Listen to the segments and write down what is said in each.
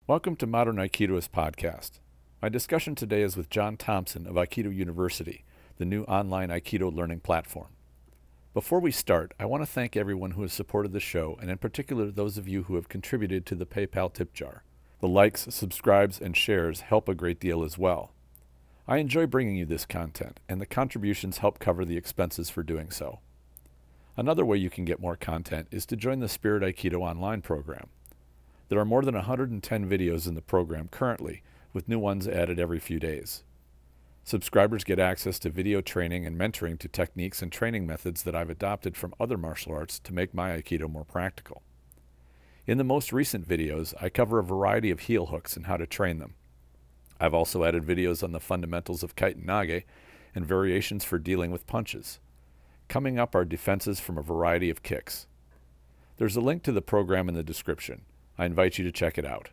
Welcome to Modern Aikidoist podcast. My discussion today is with John Thompson of Aikido University, the new online Aikido learning platform. Before we start, I want to thank everyone who has supported the show, and in particular those of you who have contributed to the PayPal tip jar. The likes, subscribes, and shares help a great deal as well. I enjoy bringing you this content, and the contributions help cover the expenses for doing so. Another way you can get more content is to join the Spirit Aikido Online program. There are more than 110 videos in the program currently, with new ones added every few days. Subscribers get access to video training and mentoring to techniques and training methods that I've adopted from other martial arts to make my Aikido more practical. In the most recent videos, I cover a variety of heel hooks and how to train them. I've also added videos on the fundamentals of kite and nage and variations for dealing with punches. Coming up are defenses from a variety of kicks. There's a link to the program in the description. I invite you to check it out.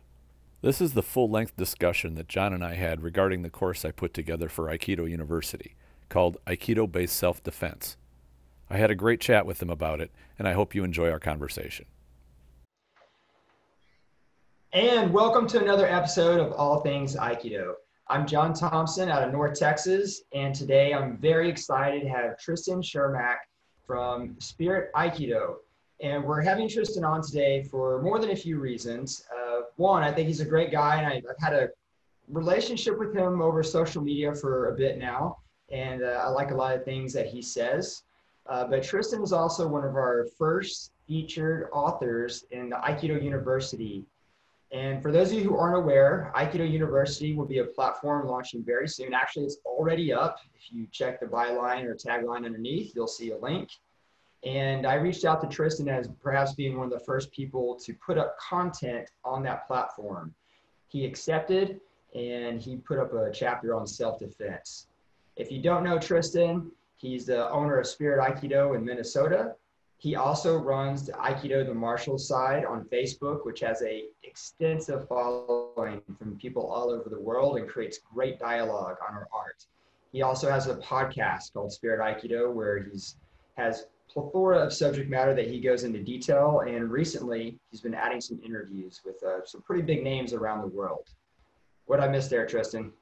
This is the full-length discussion that John and I had regarding the course I put together for Aikido University, called Aikido-Based Self-Defense. I had a great chat with him about it, and I hope you enjoy our conversation. And welcome to another episode of All Things Aikido. I'm John Thompson out of North Texas, and today I'm very excited to have Tristan Shermack from Spirit Aikido. And we're having Tristan on today for more than a few reasons. One, I think he's a great guy, and I've had a relationship with him over social media for a bit now, and I like a lot of things that he says. But Tristan is also one of our first featured authors in the Aikido University. And for those of you who aren't aware, Aikido University will be a platform launching very soon. Actually, it's already up. If you check the byline or tagline underneath, you'll see a link. And I reached out to Tristan as perhaps being one of the first people to put up content on that platform. He accepted, and he put up a chapter on self-defense. If you don't know Tristan, he's the owner of Spirit Aikido in Minnesota. He also runs the Aikido the Martial side on Facebook, which has an extensive following from people all over the world and creates great dialogue on our art. He also has a podcast called Spirit Aikido where has plethora of subject matter that he goes into detail, and recently he's been adding some interviews with some pretty big names around the world. What I missed there, Tristan?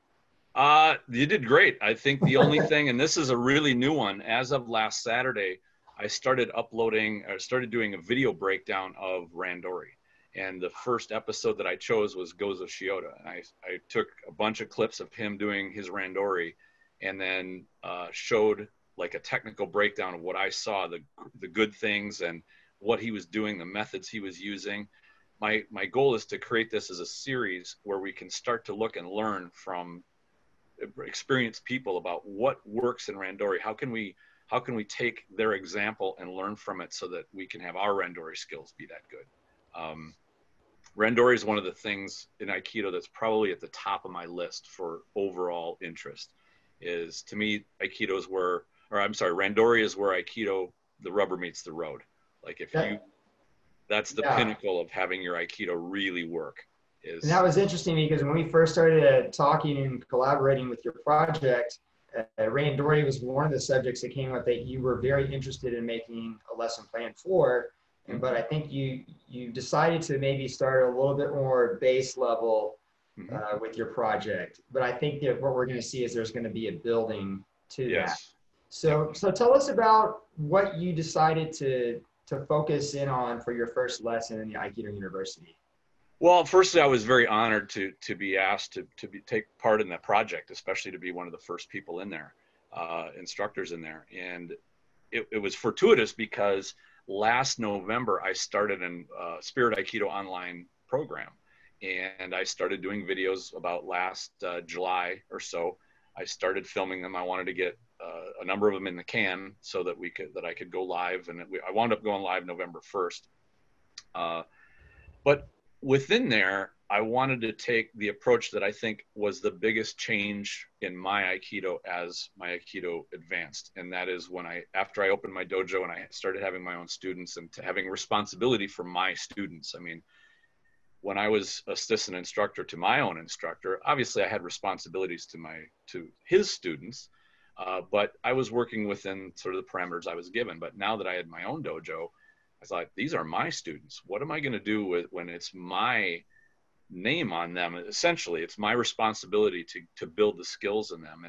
You did great. I think the only thing, and this is a really new one, as of last Saturday, I started doing a video breakdown of Randori. And the first episode that I chose was Gozo Shiota. And I took a bunch of clips of him doing his Randori and then showed like a technical breakdown of what I saw, the good things and what he was doing, the methods he was using. My goal is to create this as a series where we can start to look and learn from experienced people about what works in Randori. How can we take their example and learn from it so that we can have our Randori skills be that good? Randori is one of the things in Aikido that's probably at the top of my list for overall interest. Is to me, Randori is where Aikido, the rubber meets the road. Like that's the pinnacle of having your Aikido really work. And that was interesting because when we first started talking and collaborating with your project, Randori was one of the subjects that came up that you were very interested in making a lesson plan for. But I think you decided to maybe start a little bit more base level with your project. But I think that what we're going to see is there's going to be a building to that. So tell us about what you decided to focus in on for your first lesson in the Aikido University. Well, firstly, I was very honored to be asked to take part in that project, especially to be one of the first people in there, instructors in there. And it was fortuitous because last November, I started a Spirit Aikido Online program. And I started doing videos about last July or so. I started filming them. I wanted to get a number of them in the can so that I could go live. And I wound up going live November 1st. But within there, I wanted to take the approach that I think was the biggest change in my Aikido as my Aikido advanced. And that is after I opened my dojo and I started having my own students and having responsibility for my students. I mean, when I was assistant instructor to my own instructor, obviously I had responsibilities to his students, but I was working within sort of the parameters I was given. But now that I had my own dojo, I thought, these are my students. What am I going to do when it's my name on them. Essentially, it's my responsibility to build the skills in them.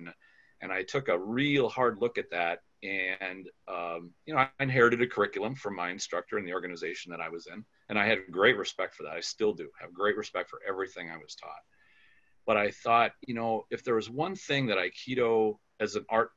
And I took a real hard look at that. And, I inherited a curriculum from my instructor in the organization that I was in. And I had great respect for that. I still do have great respect for everything I was taught. But I thought, if there was one thing that Aikido as an art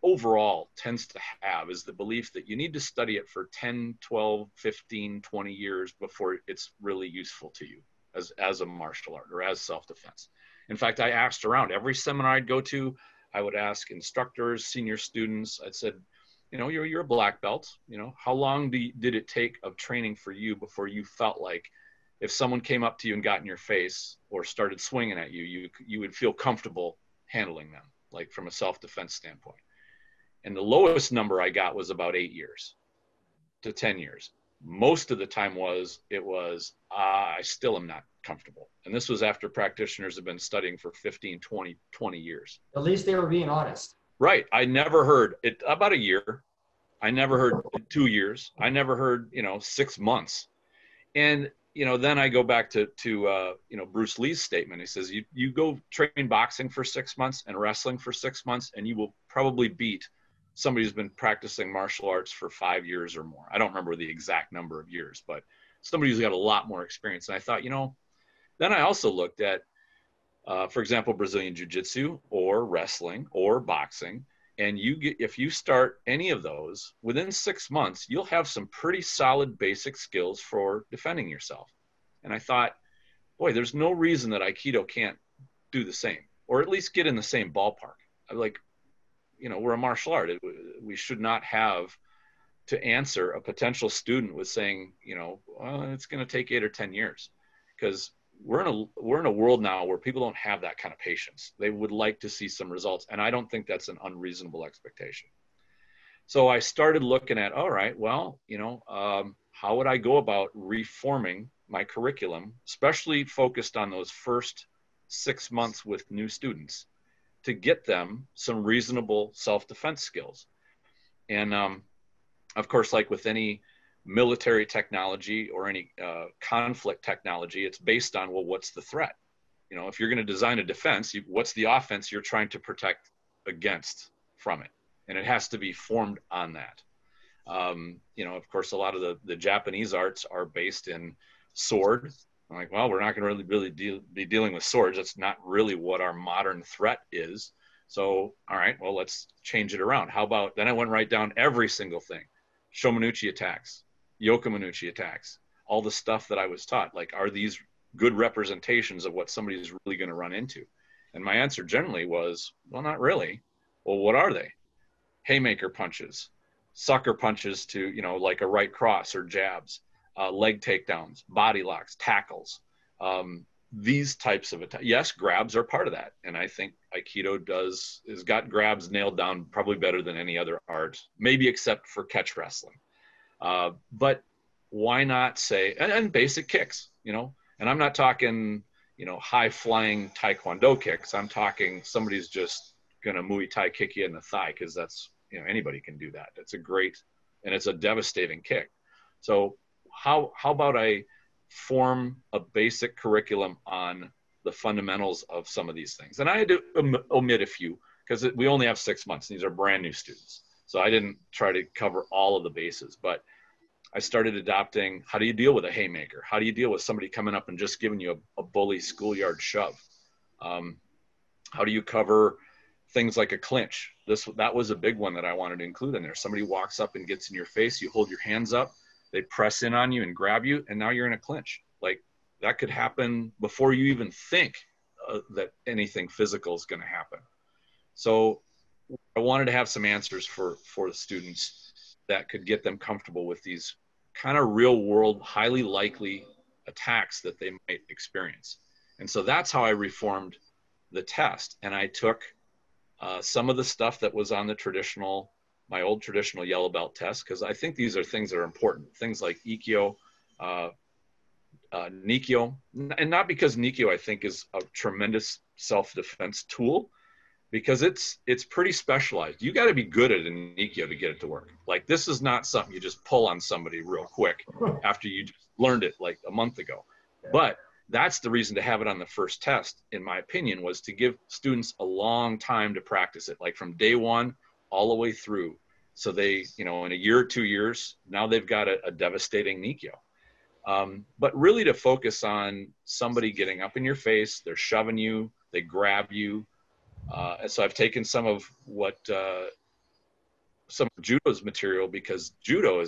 overall tends to have, is the belief that you need to study it for 10, 12, 15, 20 years before it's really useful to you as a martial art or as self-defense. In fact, I asked around every seminar I'd go to. I would ask instructors, senior students. I said, you're a black belt. How long did it take of training for you before you felt like if someone came up to you and got in your face or started swinging at you, you would feel comfortable handling them, like from a self-defense standpoint? And the lowest number I got was about 8 years to 10 years. Most of the time I still am not comfortable. And this was after practitioners have been studying for 15, 20 years. At least they were being honest. Right. I never heard it about a year. I never heard 2 years. I never heard, 6 months. And, then I go back to Bruce Lee's statement. He says, you go train boxing for 6 months and wrestling for 6 months, and you will probably beat somebody who's been practicing martial arts for 5 years or more. I don't remember the exact number of years, but somebody who's got a lot more experience. And I thought, then I also looked at, for example, Brazilian Jiu-Jitsu or wrestling or boxing. And if you start any of those within 6 months, you'll have some pretty solid basic skills for defending yourself. And I thought, boy, there's no reason that Aikido can't do the same, or at least get in the same ballpark. We're a martial art. We should not have to answer a potential student with saying, it's going to take 8 or 10 years, because we're in a world now where people don't have that kind of patience. They would like to see some results. And I don't think that's an unreasonable expectation. So I started looking at, all right, well, how would I go about reforming my curriculum, especially focused on those first 6 months with new students, to get them some reasonable self-defense skills. And of course, like with any military technology or any conflict technology, it's based on, well, what's the threat? If you're going to design a defense, what's the offense you're trying to protect against from it? And it has to be formed on that. Of course, a lot of the Japanese arts are based in sword. I'm like, well, we're not going to really be dealing with swords. That's not really what our modern threat is. So, all right, well, let's change it around. How about, then I went right down every single thing. Shomanuchi attacks, Yokomanuchi attacks, all the stuff that I was taught. Like, are these good representations of what somebody is really going to run into? And my answer generally was, well, not really. Well, what are they? Haymaker punches, sucker punches to, like a right cross or jabs, leg takedowns, body locks, tackles, these types of attacks. Yes, grabs are part of that. And I think Aikido has got grabs nailed down probably better than any other art, maybe except for catch wrestling. But why not say, and basic kicks, and I'm not talking, high flying Taekwondo kicks. I'm talking somebody's just going to Muay Thai kick you in the thigh, because that's, anybody can do that. That's a great, and it's a devastating kick. So how about I form a basic curriculum on the fundamentals of some of these things? And I had to omit a few, because we only have 6 months. These are brand new students. So I didn't try to cover all of the bases, but I started adopting, how do you deal with a haymaker? How do you deal with somebody coming up and just giving you a bully schoolyard shove? How do you cover things like a clinch? That was a big one that I wanted to include in there. Somebody walks up and gets in your face, you hold your hands up, they press in on you and grab you, and now you're in a clinch. Like, that could happen before you even think that anything physical is going to happen. So I wanted to have some answers for the students that could get them comfortable with these kind of real world, highly likely attacks that they might experience. And so that's how I reformed the test. And I took some of the stuff that was on my old traditional yellow belt test, because I think these are things that are important. Things like Ikkyo, Nikyo, and not because Nikyo I think is a tremendous self-defense tool, because it's pretty specialized. You got to be good at an Nikyo to get it to work. Like, this is not something you just pull on somebody real quick after you just learned it like a month ago. But that's the reason to have it on the first test, in my opinion, was to give students a long time to practice it, like from day one all the way through. So they, in a year or 2 years, now they've got a devastating Nikyo. But really to focus on somebody getting up in your face, they're shoving you, they grab you. And so I've taken some of some of Judo's material, because Judo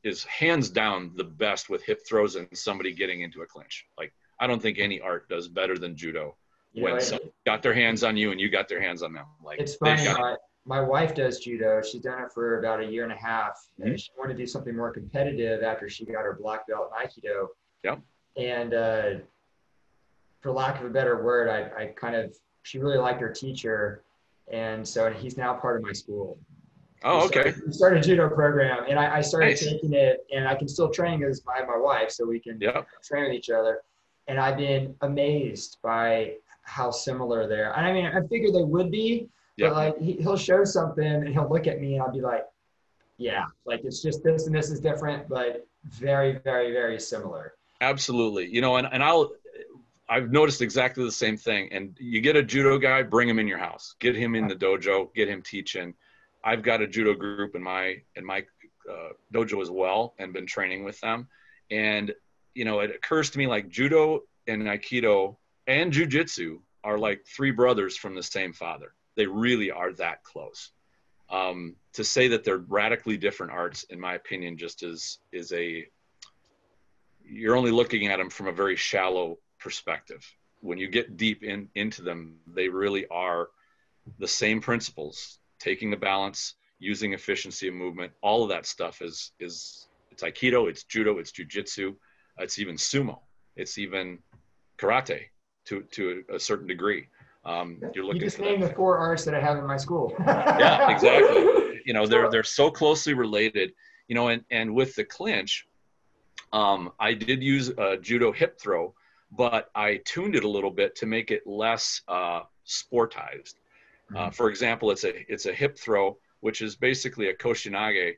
is hands down the best with hip throws and somebody getting into a clinch. Like, I don't think any art does better than Judo when somebody got their hands on you and you got their hands on them. Like, it's funny, my wife does Judo. She's done it for about 1.5 years. Mm-hmm. She wanted to do something more competitive after she got her black belt in Aikido. Yep. And for lack of a better word, she really liked her teacher. And so he's now part of my school. Oh, okay. We started a Judo program, and I started taking it, and I can still train because I have my wife, so we can train with each other. And I've been amazed by how similar they are. And I mean, I figured they would be, but like he'll show something and he'll look at me and I'll be like, yeah, like it's just this and this is different, but very, very, very similar. Absolutely. And I've noticed exactly the same thing. And you get a Judo guy, bring him in your house, get him in the dojo, get him teaching. I've got a Judo group in my dojo as well, and been training with them. And, it occurs to me like Judo and Aikido and Jiu-Jitsu are like 3 brothers from the same father. They really are that close. To say that they're radically different arts, in my opinion, just you're only looking at them from a very shallow perspective. When you get deep into them, they really are the same principles. Taking the balance, using efficiency of movement, all of that stuff it's Aikido, it's Judo, it's Jiu-Jitsu, it's even Sumo, it's even Karate to a certain degree. You're looking. You just named the 4 arts that I have in my school. Yeah, exactly. They're so closely related. And with the clinch, I did use a Judo hip throw, but I tuned it a little bit to make it less sportized. For example, it's a hip throw, which is basically a koshinage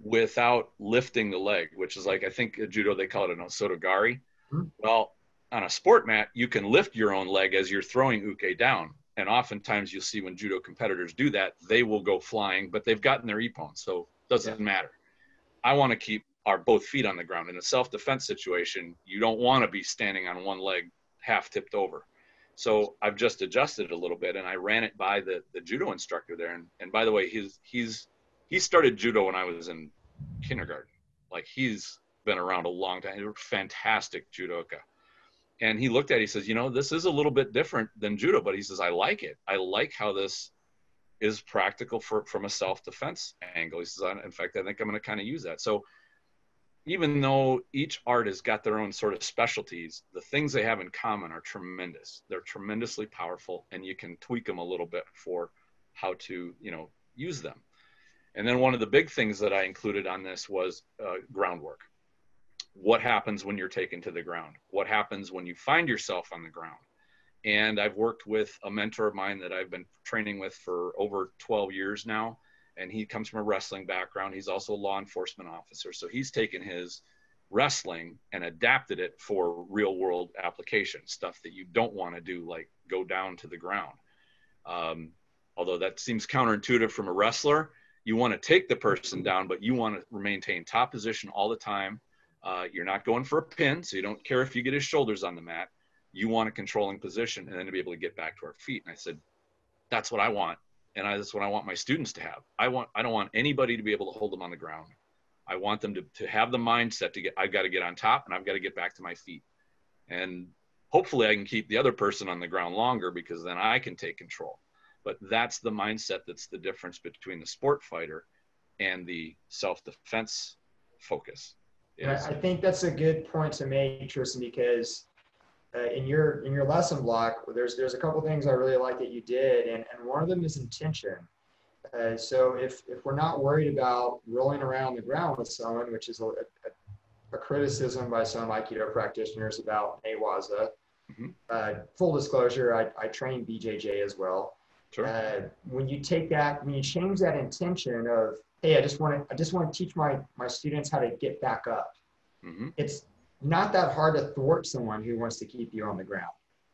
without lifting the leg, which is like, I think at Judo they call it an osotogari. Mm-hmm. Well, on a sport mat, you can lift your own leg as you're throwing uke down. And oftentimes you'll see when Judo competitors do that, they will go flying, but they've gotten their ippon, so it doesn't matter. I want to keep our both feet on the ground. In a self-defense situation, you don't want to be standing on one leg half tipped over. So I've just adjusted it a little bit, and I ran it by the Judo instructor there. And by the way, he started Judo when I was in kindergarten. Like, he's been around a long time. He's a fantastic judoka. And he looked at it, he says, this is a little bit different than Judo, but he says, I like it. I like how this is practical from a self-defense angle. He says, in fact, I think I'm going to kind of use that. So even though each art has got their own sort of specialties, the things they have in common are tremendous. They're tremendously powerful, and you can tweak them a little bit for how to, use them. And then one of the big things that I included on this was groundwork. What happens when you're taken to the ground? What happens when you find yourself on the ground? And I've worked with a mentor of mine that I've been training with for over 12 years now. And he comes from a wrestling background. He's also a law enforcement officer. So he's taken his wrestling and adapted it for real world application, stuff that you don't want to do, like go down to the ground. Although that seems counterintuitive from a wrestler. You want to take the person down, but you want to maintain top position all the time. You're not going for a pin, so you don't care if you get his shoulders on the mat. You want a controlling position, and then to be able to get back to our feet. And I said, that's what I want. And that's what I want my students to have. I don't want anybody to be able to hold them on the ground. I want them to have the mindset I've got to get on top, and I've got to get back to my feet. And hopefully I can keep the other person on the ground longer, because then I can take control. But that's the mindset that's the difference between the sport fighter and the self-defense focus. I think that's a good point to make, Tristan, because in your lesson block, there's a couple things I really like that you did, and one of them is intention. So if we're not worried about rolling around the ground with someone, which is a criticism by some Aikido practitioners about Newaza. Mm-hmm. Full disclosure, I train BJJ as well. Sure. When you change that intention of, hey, I just want to teach my students how to get back up. Mm-hmm. not that hard to thwart someone who wants to keep you on the ground.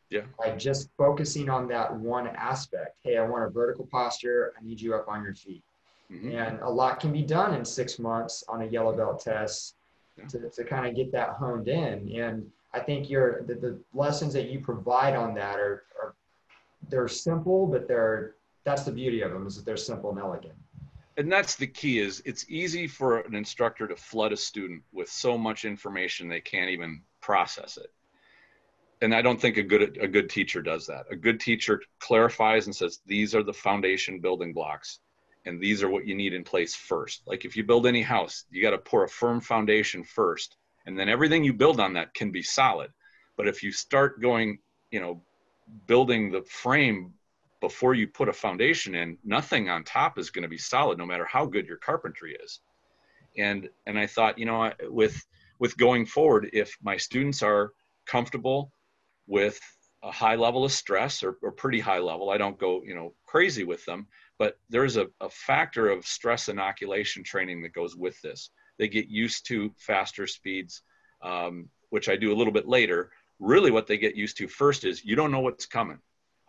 Yeah. Like just focusing on that one aspect. Hey, I want a vertical posture. I need you up on your feet. Mm-hmm. And a lot can be done in 6 months on a yellow belt test Yeah. to kind of get that honed in. And I think the lessons that you provide on that are they're simple, but that's the beauty of them, is that they're simple and elegant. And that's the key. Is it's easy for an instructor to flood a student with so much information they can't even process it. And I don't think a good teacher does that. A good teacher clarifies and says, these are the foundation building blocks, and these are what you need in place first. Like if you build any house, you got to pour a firm foundation first, and then everything you build on that can be solid. But if you start going, building the frame before you put a foundation in, nothing on top is going to be solid, no matter how good your carpentry is. And I thought, with going forward, if my students are comfortable with a high level of stress or pretty high level, I don't go, crazy with them, but there's a factor of stress inoculation training that goes with this. They get used to faster speeds, which I do a little bit later. Really what they get used to first is you don't know what's coming.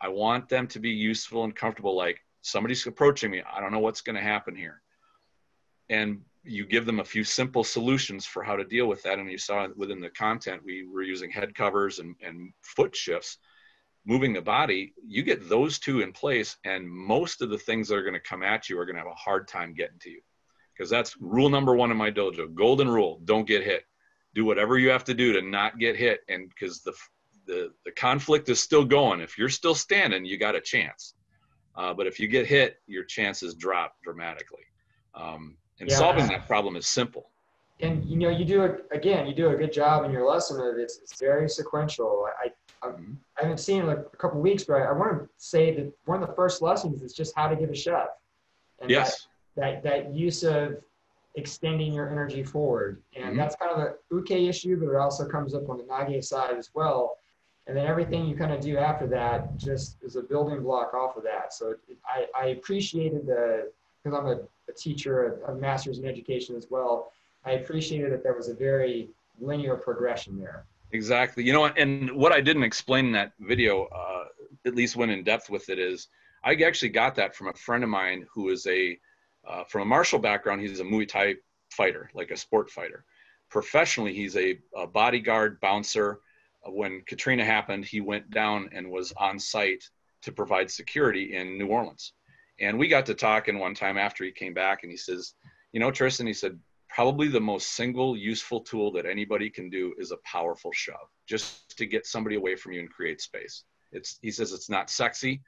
I want them to be useful and comfortable. Like somebody's approaching me. I don't know what's going to happen here. And you give them a few simple solutions for how to deal with that. And you saw within the content, we were using head covers and foot shifts, moving the body. You get those two in place, and most of the things that are going to come at you are going to have a hard time getting to you. Because that's rule number one in my dojo. Golden rule: don't get hit. Do whatever you have to do to not get hit. And because the conflict is still going. If you're still standing, you got a chance. But if you get hit, your chances drop dramatically. Solving that problem is simple. And you do a good job in your lesson of it's very sequential. I haven't seen it in a couple of weeks, but I want to say that one of the first lessons is just how to give a shove. And yes. That use of extending your energy forward. And that's kind of a uke issue, but it also comes up on the nage side as well. And then everything you kind of do after that just is a building block off of that. So I appreciated because I'm a teacher, a master's in education as well, I appreciated that there was a very linear progression there. Exactly. And what I didn't explain in that video, at least went in depth with it, is I actually got that from a friend of mine who is from a martial background. He's a Muay Thai fighter, like a sport fighter. Professionally, he's a bodyguard bouncer. When Katrina happened, he went down and was on site to provide security in New Orleans. And we got to talking one time after he came back, and he says, Tristan, he said, probably the most single useful tool that anybody can do is a powerful shove, just to get somebody away from you and create space. He says it's not sexy.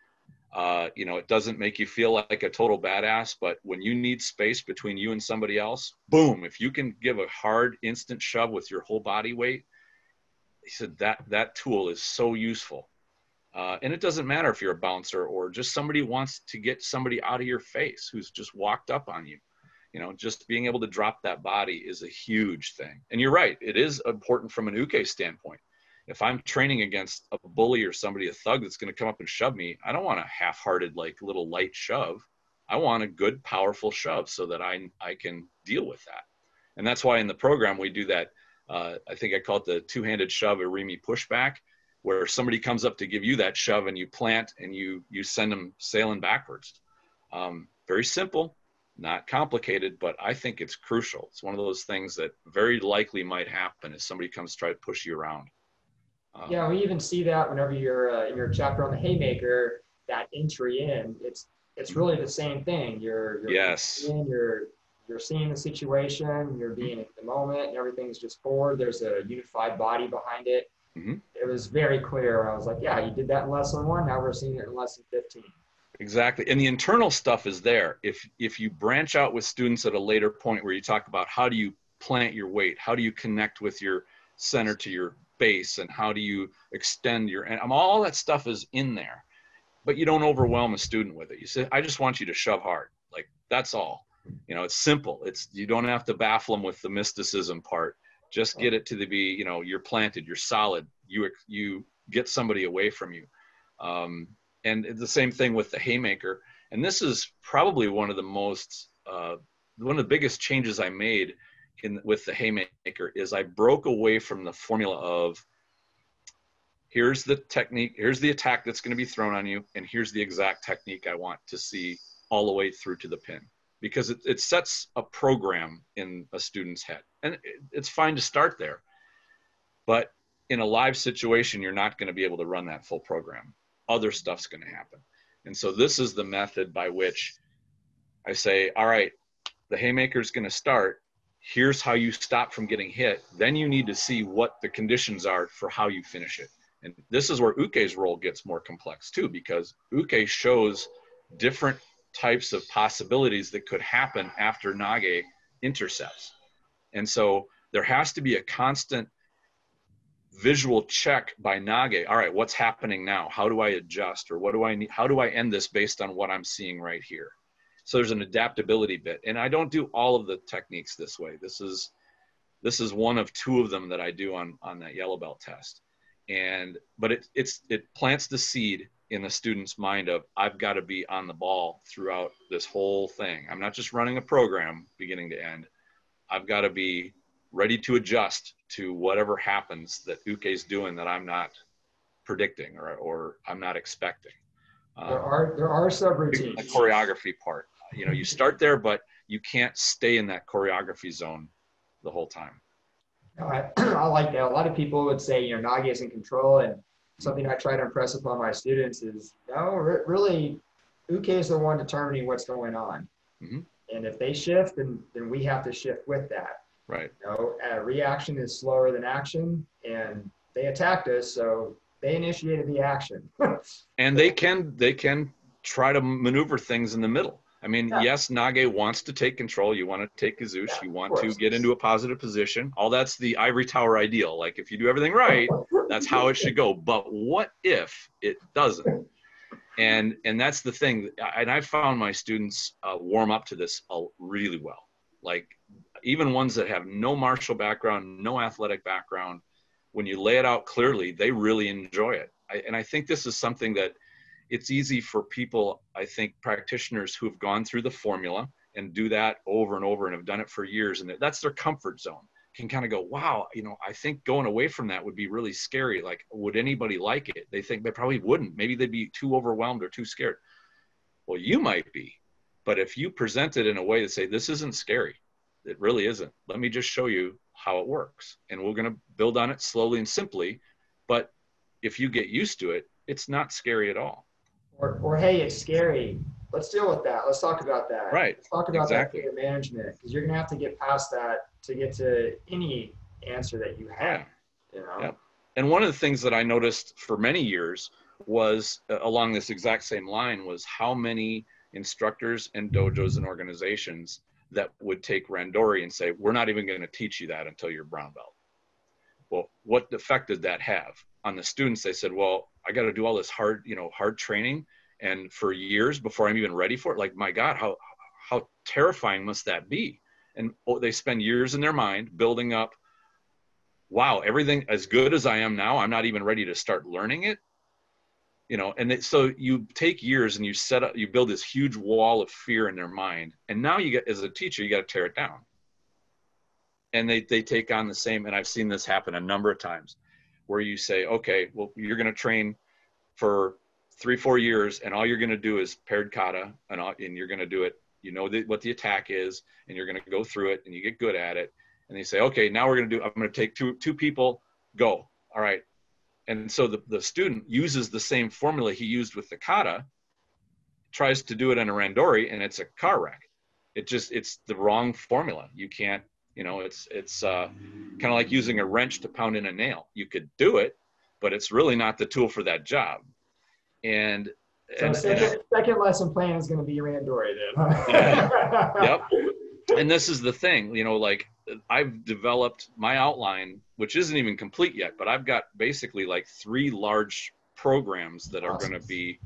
It doesn't make you feel like a total badass, but when you need space between you and somebody else, boom, if you can give a hard instant shove with your whole body weight, he said that tool is so useful. And it doesn't matter if you're a bouncer or just somebody wants to get somebody out of your face who's just walked up on you. Just being able to drop that body is a huge thing. And you're right, it is important from an uke standpoint. If I'm training against a bully or somebody, a thug that's going to come up and shove me, I don't want a half-hearted, like little light shove. I want a good, powerful shove so that I can deal with that. And that's why in the program we do that. I think I call it the two-handed shove, Irimi pushback, where somebody comes up to give you that shove and you plant and you send them sailing backwards. Very simple, not complicated, but I think it's crucial. It's one of those things that very likely might happen if somebody comes to try to push you around. Yeah, we even see that whenever you're in your chapter on the Haymaker, that entry in, it's really the same thing. You're yes. You're seeing the situation, you're being in the moment, and everything's just forward. There's a unified body behind it. It was very clear. I was like, yeah, you did that in lesson 1. Now we're seeing it in lesson 15. Exactly. And the internal stuff is there. If you branch out with students at a later point where you talk about how do you plant your weight, how do you connect with your center to your base, and how do you extend all that stuff is in there, but you don't overwhelm a student with it. You say, I just want you to shove hard. Like, that's all. It's simple. You don't have to baffle them with the mysticism part. Just get it to you're planted, you're solid. You get somebody away from you. And the same thing with the Haymaker. And this is probably one of the biggest changes I made with the Haymaker is I broke away from the formula of here's the technique, here's the attack that's going to be thrown on you, and here's the exact technique I want to see all the way through to the pin. Because it sets a program in a student's head. And it's fine to start there. But in a live situation, you're not going to be able to run that full program. Other stuff's going to happen. And so this is the method by which I say, all right, the Haymaker is going to start. Here's how you stop from getting hit. Then you need to see what the conditions are for how you finish it. And this is where Uke's role gets more complex too, because Uke shows different types of possibilities that could happen after Nage intercepts. And so there has to be a constant visual check by Nage. All right, what's happening now? How do I adjust? Or what do I need? How do I end this based on what I'm seeing right here? So there's an adaptability bit. And I don't do all of the techniques this way. This is one of two of them that I do on that yellow belt test. But it plants the seed in the student's mind of, I've got to be on the ball throughout this whole thing. I'm not just running a program beginning to end. I've got to be ready to adjust to whatever happens that Uke's doing that I'm not predicting or I'm not expecting. There are subroutines. The choreography part. You start there, but you can't stay in that choreography zone the whole time. I like that. A lot of people would say, Nage is in control, and something I try to impress upon my students is, no, really, Uke is the one determining what's going on. Mm-hmm. And if they shift, then we have to shift with that. Right. Reaction is slower than action, and they attacked us, so they initiated the action. And they can try to maneuver things in the middle. I mean, yes, Nage wants to take control. You want to take Kazush. You want to get into a positive position. All that's the ivory tower ideal. Like, if you do everything right, that's how it should go. But what if it doesn't? And that's the thing. And I found my students warm up to this really well. Like, even ones that have no martial background, no athletic background, when you lay it out clearly, they really enjoy it. And I think this is something that it's easy for people, I think, practitioners who have gone through the formula and do that over and over and have done it for years, and that's their comfort zone, can kind of go, wow, I think going away from that would be really scary. Like, would anybody like it? They think they probably wouldn't. Maybe they'd be too overwhelmed or too scared. Well, you might be. But if you present it in a way to say, this isn't scary, it really isn't. Let me just show you how it works. And we're going to build on it slowly and simply. But if you get used to it, it's not scary at all. Or hey, it's scary. Let's deal with that. Let's talk about that. Right. Let's talk about exactly. that fear management, because you're going to have to get past that to get to any answer that you have. Yeah. And one of the things that I noticed for many years was along this exact same line was how many instructors and dojos and organizations that would take Randori and say, we're not even going to teach you that until you're brown belt. Well, what effect did that have on the students? They said, well, I got to do all this hard training, and for years before I'm even ready for it. Like, my God, how terrifying must that be? And they spend years in their mind building up, wow, everything as good as I am now, I'm not even ready to start learning it. So you take years and you build this huge wall of fear in their mind. And now as a teacher, you got to tear it down. And they take on the same, and I've seen this happen a number of times, where you say, okay, well, you're going to train for 3-4 years, and all you're going to do is paired kata, and you're going to do it, what the attack is, and you're going to go through it, and you get good at it. And they say, okay, now I'm going to take two people, go. All right. And so the student uses the same formula he used with the kata, tries to do it in a Randori, and it's a car wreck. It's the wrong formula. You can't, it's kind of like using a wrench to pound in a nail. You could do it, but it's really not the tool for that job. And second lesson plan is going to be Randori then. Yep. And this is the thing, like, I've developed my outline, which isn't even complete yet, but I've got basically like 3 large programs that are going to be,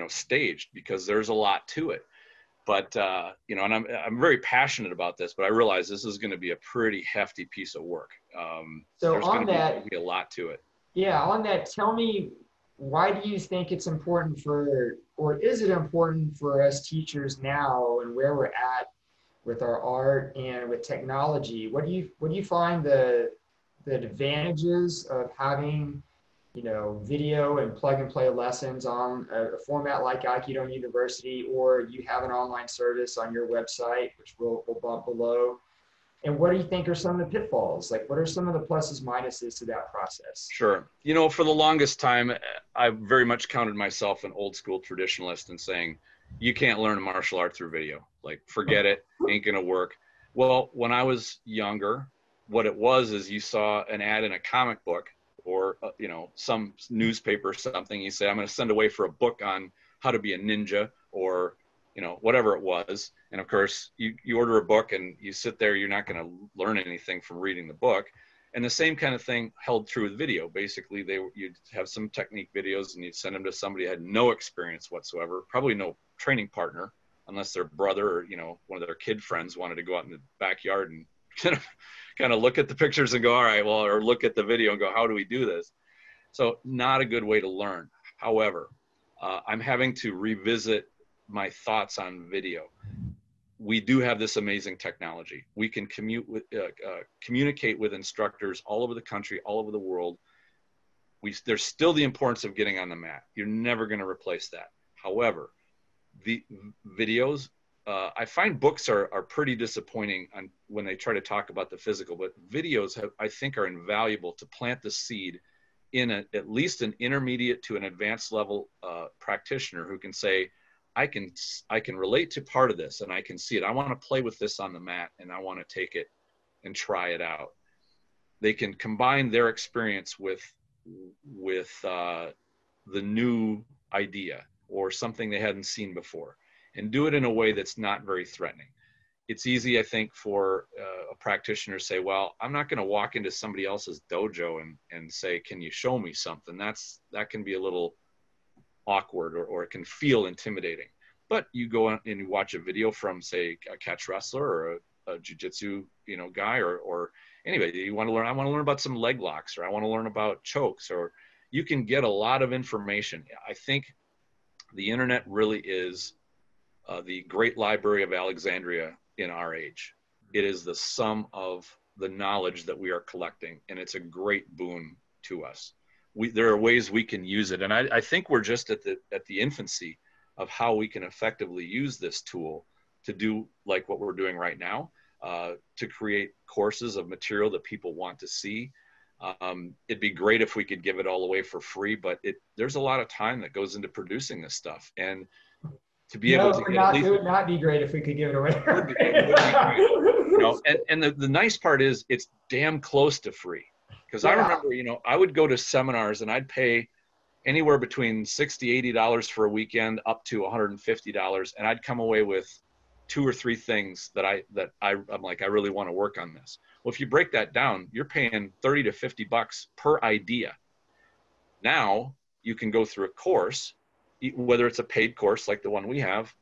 staged, because there's a lot to it. But, and I'm very passionate about this, but I realize this is going to be a pretty hefty piece of work. So there's on going that, to be a lot to it. Yeah, on that, tell me, why do you think it's important or is it important for us teachers now and where we're at with our art and with technology. What do you find the advantages of having, video and plug and play lessons on a format like Aikido University, or you have an online service on your website, which we'll bump below? And what do you think are some of the pitfalls? Like, what are some of the pluses, minuses to that process? Sure. For the longest time, I very much counted myself an old school traditionalist and saying, you can't learn a martial art through video. Like, forget it, ain't gonna work. Well, when I was younger, what it was is you saw an ad in a comic book or, some newspaper or something. You say, I'm gonna send away for a book on how to be a ninja or, whatever it was. And of course, you order a book and you sit there, you're not gonna learn anything from reading the book. And the same kind of thing held true with video. Basically, you'd have some technique videos and you'd send them to somebody who had no experience whatsoever, probably no training partner, unless their brother or, one of their kid friends wanted to go out in the backyard and kind of look at the pictures and go, all right, well, or look at the video and go, how do we do this? So not a good way to learn. However, I'm having to revisit my thoughts on video. We do have this amazing technology. We can communicate with instructors all over the country, all over the world. There's still the importance of getting on the mat. You're never going to replace that. However, the videos, I find books are pretty disappointing when they try to talk about the physical, but videos I think are invaluable to plant the seed in at least an intermediate to an advanced level practitioner who can say, I can relate to part of this and I can see it. I want to play with this on the mat and I want to take it and try it out. They can combine their experience with the new idea or something they hadn't seen before and do it in a way that's not very threatening. It's easy, I think, for a practitioner to say, well, I'm not going to walk into somebody else's dojo and say, can you show me something? That can be a little awkward or it can feel intimidating. But you go and you watch a video from, say, a catch wrestler or a jiu-jitsu guy or anybody. I want to learn about some leg locks, or I want to learn about chokes, or you can get a lot of information. I think the internet really is the great library of Alexandria in our age. It is the sum of the knowledge that we are collecting, and it's a great boon to us. There are ways we can use it. And I think we're just at the infancy of how we can effectively use this tool to do like what we're doing right now, to create courses of material that people want to see. It'd be great if we could give it all away for free, but there's a lot of time that goes into producing this stuff. And to be able to get at least, it would not be great if we could give it away. It would be great. And the nice part is it's damn close to free. Because I remember, I would go to seminars and I'd pay anywhere between $60, $80 for a weekend up to $150. And I'd come away with 2 or 3 things that I'm like, I really want to work on this. Well, if you break that down, you're paying $30 to $50 per idea. Now you can go through a course, whether it's a paid course like the one we have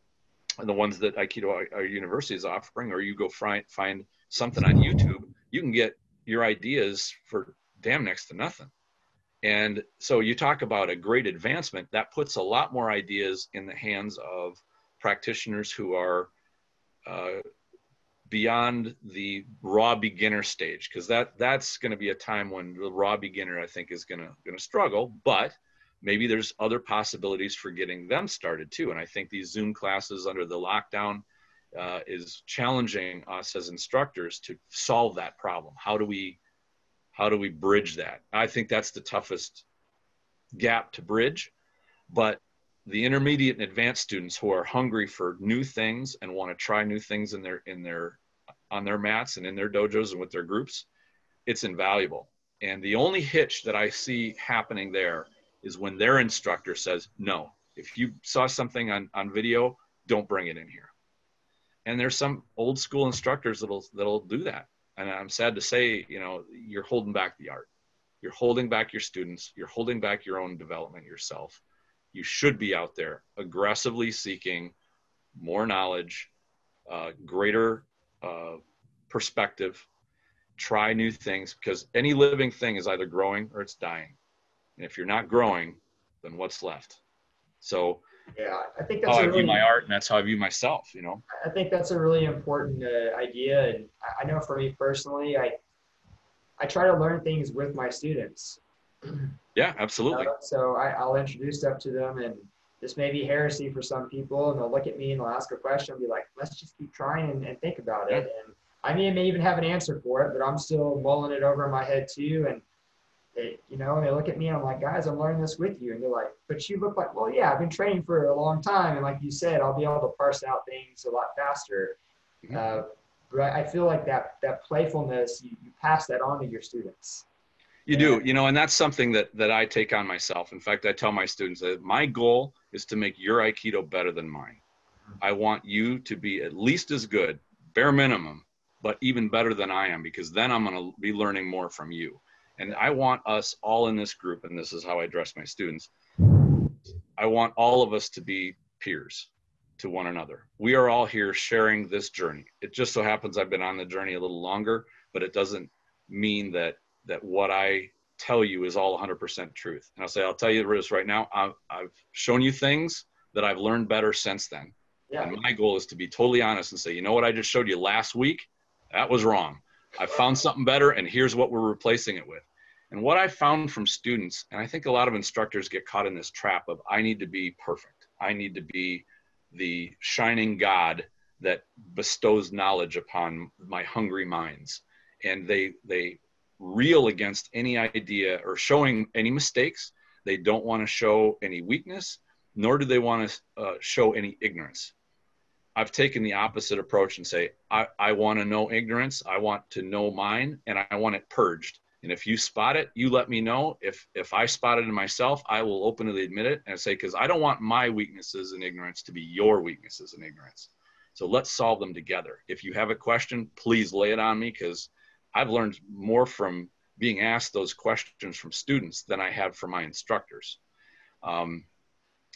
and the ones that Aikido University is offering, or you go find something on YouTube, you can get your ideas for damn next to nothing. And so you talk about a great advancement that puts a lot more ideas in the hands of practitioners who are beyond the raw beginner stage, because that's going to be a time when the raw beginner, I think, is going to struggle, but maybe there's other possibilities for getting them started too. And I think these Zoom classes under the lockdown is challenging us as instructors to solve that problem. How do we bridge that? I think that's the toughest gap to bridge, but the intermediate and advanced students who are hungry for new things and want to try new things on their mats and in their dojos and with their groups, it's invaluable. And the only hitch that I see happening there is when their instructor says, no, if you saw something on video, don't bring it in here. And there's some old school instructors that'll do that. And I'm sad to say, you're holding back the art. You're holding back your students. You're holding back your own development yourself. You should be out there aggressively seeking more knowledge, greater perspective, try new things, because any living thing is either growing or it's dying. And if you're not growing, then what's left? So Yeah, I think How that's I a view really my art, and that's how I view myself, you know? I think that's a really important idea. And I know for me personally, I try to learn things with my students. Yeah, absolutely. So I'll introduce stuff to them, and this may be heresy for some people, and they'll look at me and they'll ask a question and be like, let's just keep trying and think about Yeah. it. And I may even have an answer for it, but I'm still mulling it over in my head too. And they look at me and I'm like, guys, I'm learning this with you. And they're like, but you look like, well, yeah, I've been training for a long time. And like you said, I'll be able to parse out things a lot faster. But I feel like that playfulness, you pass that on to your students. You do, and that's something that I take on myself. In fact, I tell my students that my goal is to make your Aikido better than mine. I want you to be at least as good, bare minimum, but even better than I am, because then I'm going to be learning more from you. And I want us all in this group, and this is how I address my students, I want all of us to be peers to one another. We are all here sharing this journey. It just so happens I've been on the journey a little longer, but it doesn't mean that what I tell you is all 100% truth. And I'll tell you this right now. I've shown you things that I've learned better since then. Yeah. And my goal is to be totally honest and say, you know what I just showed you last week? That was wrong. I found something better, and here's what we're replacing it with. And what I found from students, and I think a lot of instructors get caught in this trap of, I need to be perfect. I need to be the shining God that bestows knowledge upon my hungry minds. And they reel against any idea or showing any mistakes. They don't want to show any weakness, nor do they want to show any ignorance. I've taken the opposite approach and say, I want to know ignorance. I want to know mine, and I want it purged. And if you spot it, you let me know. If I spot it in myself, I will openly admit it and say, because I don't want my weaknesses and ignorance to be your weaknesses and ignorance. So let's solve them together. If you have a question, please lay it on me, because I've learned more from being asked those questions from students than I have from my instructors.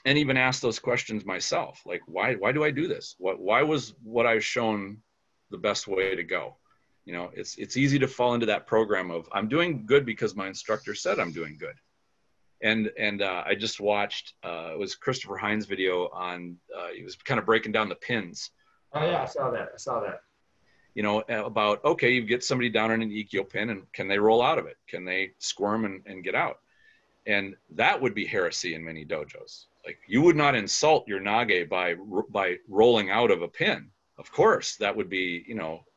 And even ask those questions myself, like, why do I do this? Why was what I was shown the best way to go? It's easy to fall into that program of, I'm doing good because my instructor said I'm doing good. And I just watched, it was Christopher Hines' video on, he was kind of breaking down the pins. Oh yeah, I saw that. About, okay, you get somebody down in an Ikkyo pin, and can they roll out of it? Can they squirm and get out? And that would be heresy in many dojos. Like, you would not insult your nage by rolling out of a pin. Of course, that would be,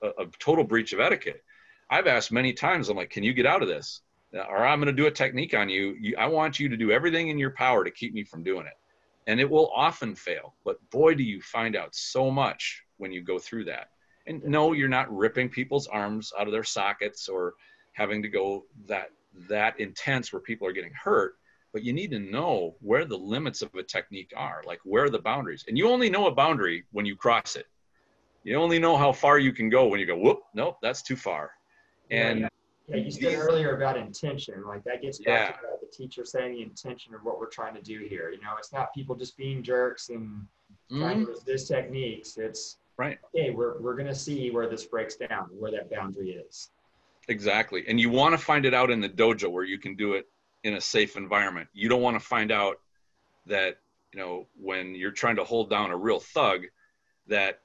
a total breach of etiquette. I've asked many times, I'm like, can you get out of this? Or I'm going to do a technique on you. I want you to do everything in your power to keep me from doing it. And it will often fail. But boy, do you find out so much when you go through that. And no, you're not ripping people's arms out of their sockets or having to go that intense where people are getting hurt. But you need to know where the limits of a technique are, like where are the boundaries. And you only know a boundary when you cross it. You only know how far you can go when you go, whoop, nope, that's too far. And yeah, you said earlier about intention. Like, that gets back to the teacher saying the intention of what we're trying to do here. It's not people just being jerks and trying to resist techniques. It's right. Okay, we're going to see where this breaks down, where that boundary is. Exactly. And you want to find it out in the dojo where you can do it in a safe environment. You don't want to find out that, when you're trying to hold down a real thug, that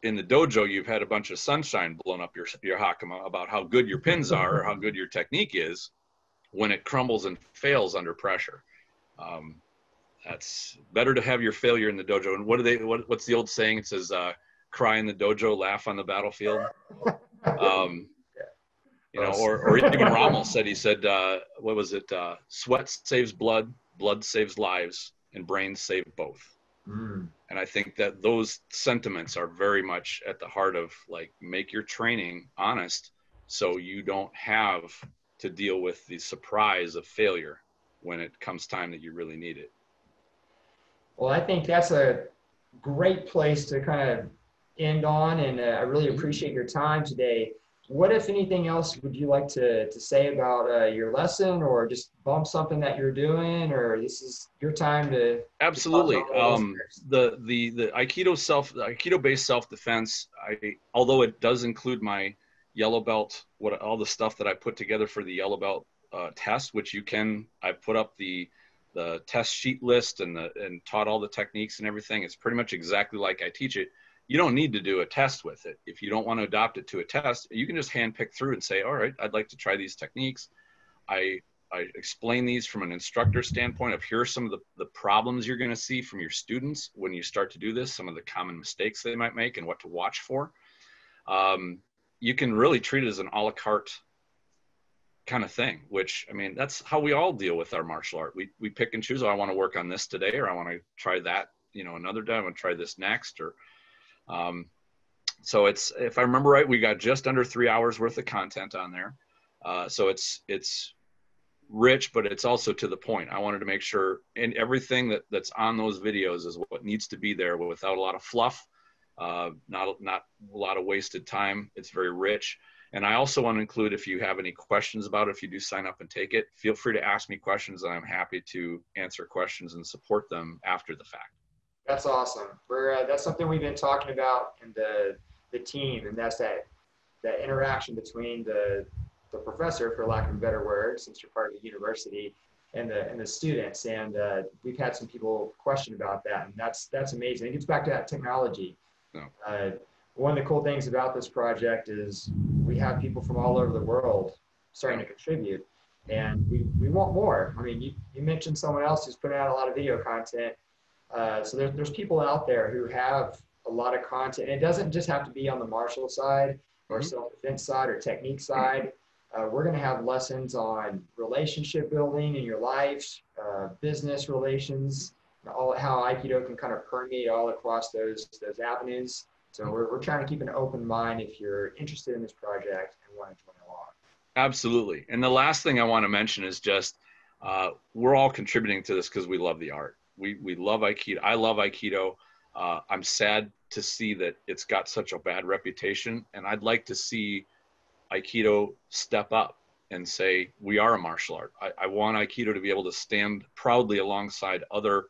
in the dojo, you've had a bunch of sunshine blown up your hakama about how good your pins are or how good your technique is, when it crumbles and fails under pressure. That's better to have your failure in the dojo. And what's the old saying? It says, cry in the dojo, laugh on the battlefield. Or even Rommel said, what was it? Sweat saves blood, blood saves lives, and brains save both. And I think that those sentiments are very much at the heart of, like, make your training honest so you don't have to deal with the surprise of failure when it comes time that you really need it. Well, I think that's a great place to kind of end on, and I really appreciate your time today. What, if anything else, would you like to say about your lesson, or just bump something that you're doing, or this is your time to? Absolutely. The Aikido-Based Self-Defense, although it does include my yellow belt, all the stuff that I put together for the yellow belt test, which I put up the the test sheet list and taught all the techniques and everything. It's pretty much exactly like I teach it. You don't need to do a test with it. If you don't want to adopt it to a test, you can just handpick through and say, all right, I'd like to try these techniques. I explain these from an instructor standpoint of here are some of the problems you're going to see from your students when you start to do this, some of the common mistakes they might make and what to watch for. You can really treat it as an a la carte kind of thing, which, I mean, that's how we all deal with our martial art. We pick and choose, oh, I want to work on this today, or I want to try that, another day, I want to try this next, or so it's, if I remember right, we got just under 3 hours worth of content on there. So it's rich, but it's also to the point. I wanted to make sure, and everything that's on those videos is what needs to be there without a lot of fluff, not a lot of wasted time. It's very rich. And I also want to include, if you have any questions about it, if you do sign up and take it, feel free to ask me questions, and I'm happy to answer questions and support them after the fact. That's awesome. That's something we've been talking about in the team, and that's that interaction between the professor, for lack of a better word, since you're part of the university, and the students. And we've had some people question about that, and that's amazing. It gets back to that technology. No. One of the cool things about this project is we have people from all over the world starting to contribute, and we want more. I mean, you mentioned someone else who's putting out a lot of video content. So there's people out there who have a lot of content. And it doesn't just have to be on the martial side or self-defense side or technique side. We're going to have lessons on relationship building in your life, business relations, how Aikido can kind of permeate all across those avenues. So we're trying to keep an open mind if you're interested in this project and want to join along. Absolutely. And the last thing I want to mention is just we're all contributing to this because we love the art. We love Aikido. I love Aikido. I'm sad to see that it's got such a bad reputation, and I'd like to see Aikido step up and say, we are a martial art. I want Aikido to be able to stand proudly alongside other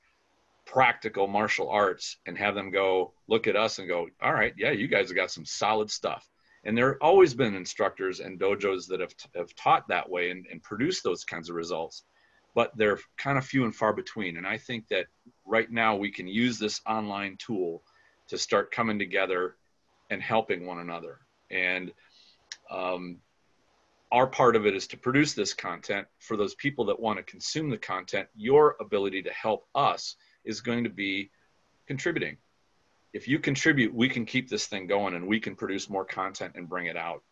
practical martial arts and have them go look at us and go, all right, yeah, you guys have got some solid stuff. And there have always been instructors and dojos that have taught that way and produced those kinds of results, but they're kind of few and far between. And I think that right now we can use this online tool to start coming together and helping one another. And our part of it is to produce this content for those people that want to consume the content. Your ability to help us is going to be contributing. If you contribute, we can keep this thing going and we can produce more content and bring it out.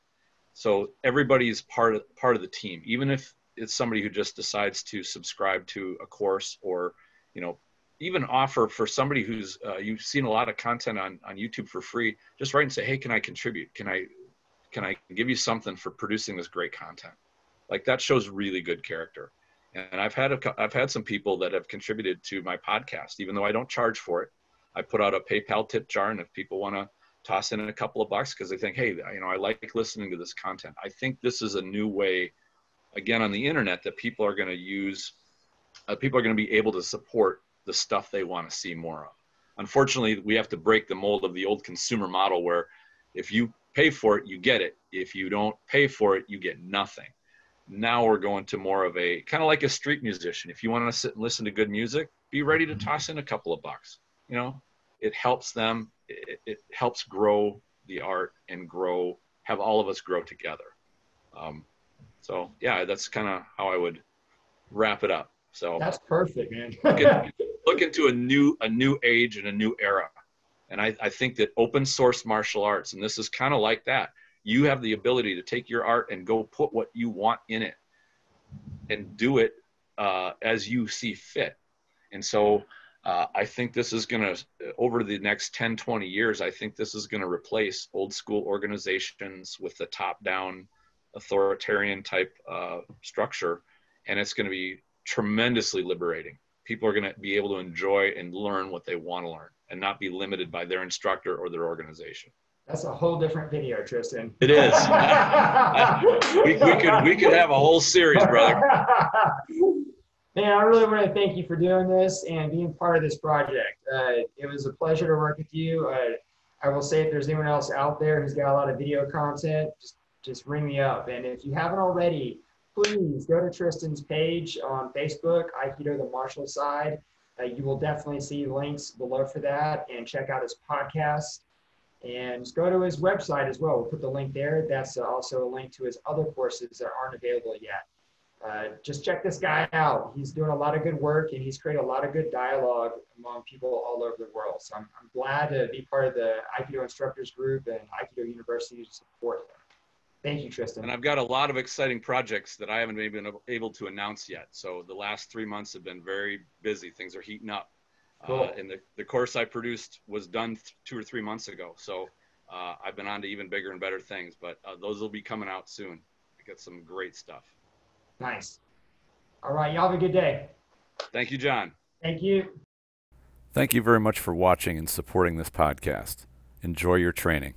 So everybody is part of the team, even if it's somebody who just decides to subscribe to a course, or, even offer for somebody who's, you've seen a lot of content on YouTube for free, just write and say, hey, can I contribute? Can I give you something for producing this great content? Like, that shows really good character. And I've had some people that have contributed to my podcast, even though I don't charge for it. I put out a PayPal tip jar, and if people want to toss in a couple of bucks because they think, hey, I like listening to this content. I think this is a new way, again, on the internet, that people are going to use. People are going to be able to support the stuff they want to see more of. Unfortunately, we have to break the mold of the old consumer model where if you pay for it, you get it. If you don't pay for it, you get nothing. Now we're going to more of a kind of like a street musician. If you want to sit and listen to good music, be ready to toss in a couple of bucks. It helps them. It helps grow the art and have all of us grow together. So yeah, that's kind of how I would wrap it up. So that's perfect, man. look into a new age and a new era. And I think that open source martial arts, and this is kind of like that. You have the ability to take your art and go put what you want in it and do it as you see fit. And so I think this is going to, over the next 10, 20 years, I think this is going to replace old school organizations with the top-down authoritarian type structure. And it's going to be tremendously liberating. People are going to be able to enjoy and learn what they want to learn and not be limited by their instructor or their organization. That's a whole different video, Tristan. It is. we could have a whole series, brother. Man, I really want to thank you for doing this and being part of this project. It was a pleasure to work with you. I will say, if there's anyone else out there who's got a lot of video content, just ring me up. And if you haven't already, please go to Tristan's page on Facebook, Aikido the Martial Side. You will definitely see links below for that, and check out his podcast. And just go to his website as well. We'll put the link there. That's also a link to his other courses that aren't available yet. Just check this guy out. He's doing a lot of good work, and he's created a lot of good dialogue among people all over the world. So I'm glad to be part of the Aikido instructors group and Aikido University to support him. Thank you, Tristan. And I've got a lot of exciting projects that I haven't been able to announce yet. So the last 3 months have been very busy. Things are heating up. Cool. And the course I produced was done 2 or 3 months ago. So I've been on to even bigger and better things, but those will be coming out soon. I got some great stuff. Nice. All right. Y'all have a good day. Thank you, John. Thank you. Thank you very much for watching and supporting this podcast. Enjoy your training.